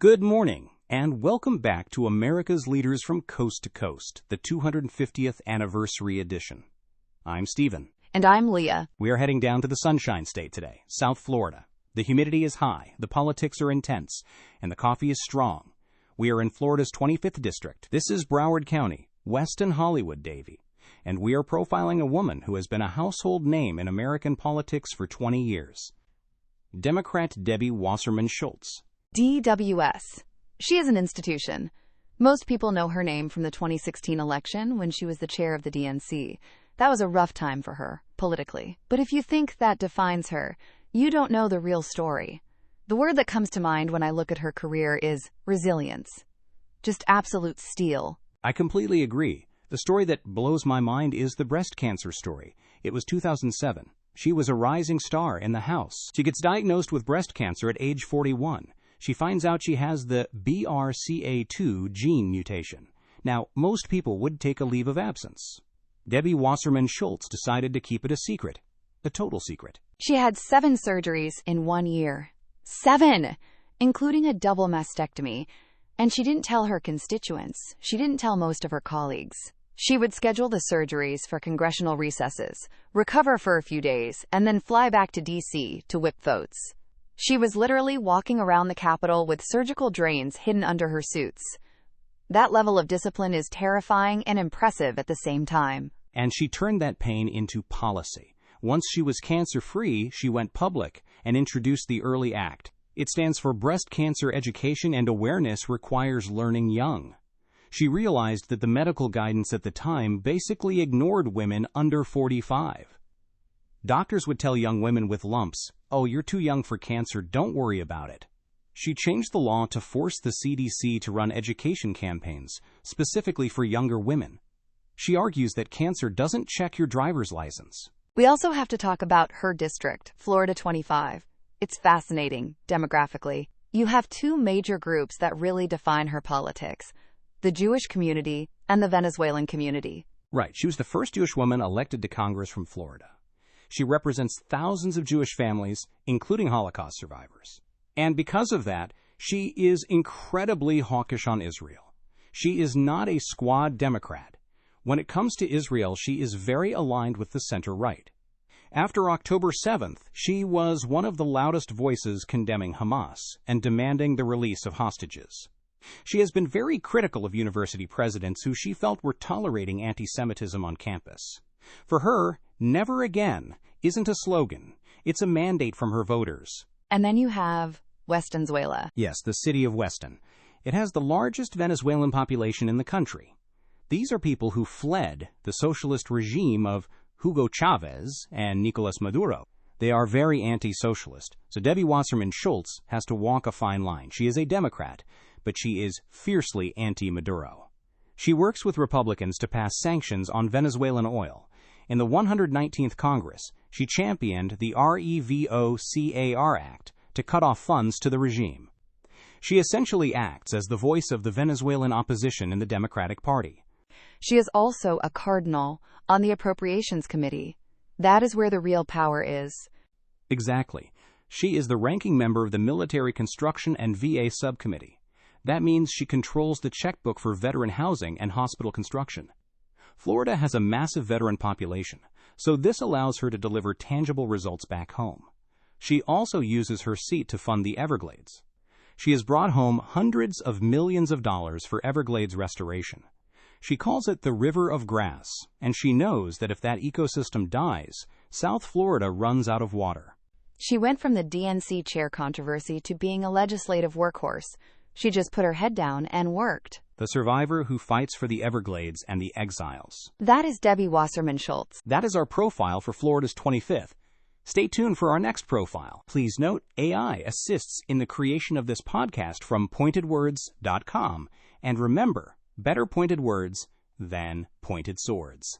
Good morning, and welcome back to America's Leaders from Coast to Coast, the 250th Anniversary Edition. I'm Stephen. And I'm Leah. We are heading down to the Sunshine State today, South Florida. The humidity is high, the politics are intense, and the coffee is strong. We are in Florida's 25th District. This is Broward County, Weston, Hollywood, Davie. And we are profiling a woman who has been a household name in American politics for 20 years. Democrat Debbie Wasserman Schultz. DWS. She is an institution. Most people know her name from the 2016 election when she was the chair of the DNC. That was a rough time for her, politically. But if you think that defines her, you don't know the real story. The word that comes to mind when I look at her career is resilience. Just absolute steel. I completely agree. The story that blows my mind is the breast cancer story. It was 2007. She was a rising star in the House. She gets diagnosed with breast cancer at age 41. She finds out she has the BRCA2 gene mutation. Now, most people would take a leave of absence. Debbie Wasserman Schultz decided to keep it a secret. A total secret. She had 7 surgeries in 1 year. 7! Including a double mastectomy. And she didn't tell her constituents. She didn't tell most of her colleagues. She would schedule the surgeries for congressional recesses, recover for a few days, and then fly back to D.C. to whip votes. She was literally walking around the Capitol with surgical drains hidden under her suits. That level of discipline is terrifying and impressive at the same time. And she turned that pain into policy. Once she was cancer-free, she went public and introduced the EARLY Act. It stands for Breast Cancer Education and Awareness Requires Learning Young. She realized that the medical guidance at the time basically ignored women under 45. Doctors would tell young women with lumps, "Oh, you're too young for cancer, don't worry about it." She changed the law to force the CDC to run education campaigns, specifically for younger women. She argues that cancer doesn't check your driver's license. We also have to talk about her district, Florida 25. It's fascinating, demographically. You have 2 major groups that really define her politics: the Jewish community and the Venezuelan community. Right, she was the first Jewish woman elected to Congress from Florida. She represents thousands of Jewish families, including Holocaust survivors. And because of that, she is incredibly hawkish on Israel. She is not a squad Democrat. When it comes to Israel, she is very aligned with the center-right. After October 7th, she was one of the loudest voices condemning Hamas and demanding the release of hostages. She has been very critical of university presidents who she felt were tolerating antisemitism on campus. For her, never again isn't a slogan. It's a mandate from her voters. And then you have Westonzuela. Yes, the city of Weston. It has the largest Venezuelan population in the country. These are people who fled the socialist regime of Hugo Chavez and Nicolas Maduro. They are very anti-socialist. So Debbie Wasserman Schultz has to walk a fine line. She is a Democrat, but she is fiercely anti-Maduro. She works with Republicans to pass sanctions on Venezuelan oil. In the 119th Congress, she championed the REVOCAR Act to cut off funds to the regime. She essentially acts as the voice of the Venezuelan opposition in the Democratic Party. She is also a Cardinal on the Appropriations Committee. That is where the real power is. Exactly. She is the ranking member of the Military Construction and VA Subcommittee. That means she controls the checkbook for veteran housing and hospital construction. Florida has a massive veteran population, so this allows her to deliver tangible results back home. She also uses her seat to fund the Everglades. She has brought home hundreds of millions of dollars for Everglades restoration. She calls it the River of Grass, and she knows that if that ecosystem dies, South Florida runs out of water. She went from the DNC Chair controversy to being a legislative workhorse. She just put her head down and worked. The survivor who fights for the Everglades and the exiles. That is Debbie Wasserman Schultz. That is our profile for Florida's 25th. Stay tuned for our next profile. Please note, AI assists in the creation of this podcast from pointedwords.com. And remember, better pointed words than pointed swords.